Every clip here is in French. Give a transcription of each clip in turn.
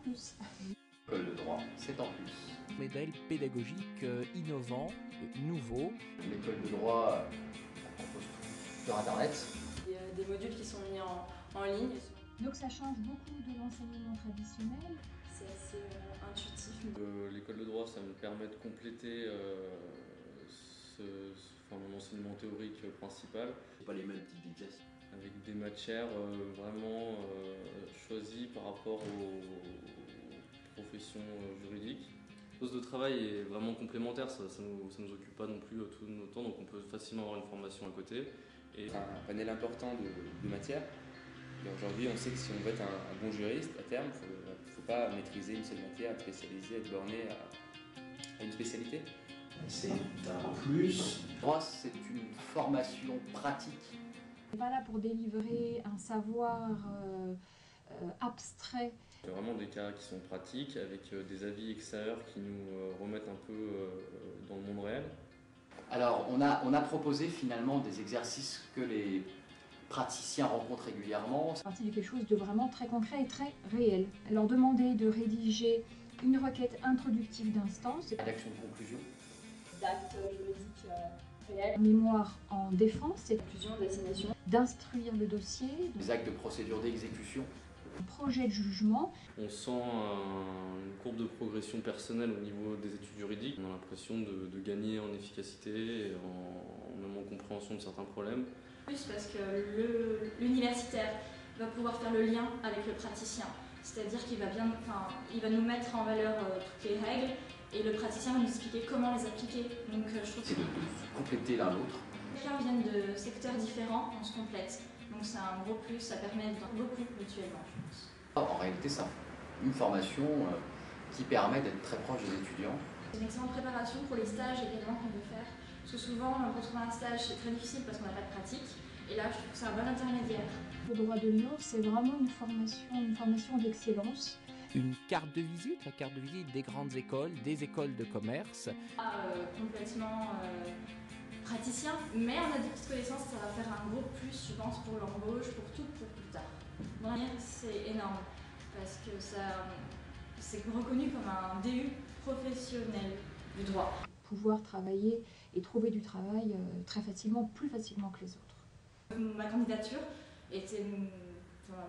plus. L'école de droit, c'est en plus. Modèle pédagogique innovant, nouveau. L'école de droit propose tout sur Internet. Il y a des modules qui sont mis en ligne. Donc ça change beaucoup de l'enseignement traditionnel. C'est assez intuitif. L'école de droit, ça me permet de compléter mon enseignement théorique principal. C'est pas les mêmes types d'exercices. Avec des matières vraiment choisies par rapport aux professions juridiques. Le poste de travail est vraiment complémentaire, ça nous occupe pas non plus tout notre temps, donc on peut facilement avoir une formation à côté. Et un panel important de matières. Et aujourd'hui, on sait que si on veut être un bon juriste, à terme, il ne faut pas maîtriser une seule matière, être spécialisé, être borné à une spécialité. C'est un plus. Le droit, c'est une formation pratique. On n'est pas là pour délivrer un savoir abstrait. Il y a vraiment des cas qui sont pratiques, avec des avis extérieurs qui nous remettent un peu dans le monde réel. Alors, on a proposé finalement des exercices que les praticiens rencontrent régulièrement. C'est parti de quelque chose de vraiment très concret et très réel. Leur demander de rédiger une requête introductive d'instance. Rédaction de conclusion. D'actes juridiques réels. Mémoire en défense. C'est Conclusion, d'assignation. d'instruire le dossier. Des actes de procédure d'exécution. Un projet de jugement. On sent une courbe de progression personnelle au niveau des études juridiques. On a l'impression de gagner en efficacité et même en compréhension de certains problèmes. Plus parce que l'universitaire va pouvoir faire le lien avec le praticien. C'est-à-dire qu'il il va nous mettre en valeur toutes les règles et le praticien va nous expliquer comment les appliquer. Donc je trouve C'est de se compléter l'un l'autre. Chacun vient de secteurs différents, on se complète. Donc c'est un gros plus, ça permet beaucoup mutuellement, je pense. En réalité, c'est une formation qui permet d'être très proche des étudiants. C'est une excellente préparation pour les stages également qu'on veut faire. Parce que souvent, pour trouver un stage, c'est très difficile parce qu'on n'a pas de pratique. Et là, je trouve que c'est un bon intermédiaire. Le droit de Lyon, c'est vraiment une formation d'excellence. Une carte de visite, la carte de visite des grandes écoles, des écoles de commerce. Complètement praticien, mais on a des petites connaissances, ça va faire un gros plus, je pense, pour l'embauche, pour tout, pour plus tard. Vraiment, c'est énorme parce que c'est reconnu comme un DU professionnel du droit. Pouvoir travailler et trouver du travail très facilement, plus facilement que les autres. Ma candidature était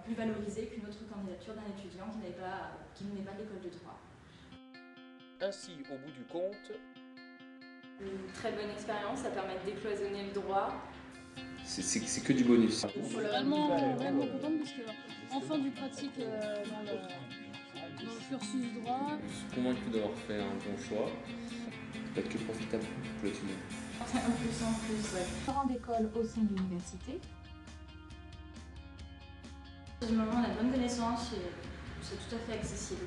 plus valorisée qu'une autre candidature d'un étudiant qui n'est pas de l'école de droit. Ainsi, au bout du compte, Une très bonne expérience, ça permet de décloisonner le droit. C'est que du bonus. Je suis vraiment contente parce que en fin du pratique dans le cursus droit. Je suis convaincu d'avoir fait un bon choix. Ça peut être que profitable pour l'étudiant. C'est un plus en plus, ouais. Grande école au sein de l'université. Du moment où on a de bonnes connaissances, c'est tout à fait accessible.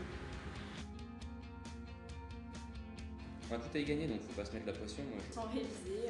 Un coup à y gagner, donc faut pas se mettre la pression. Sans réviser.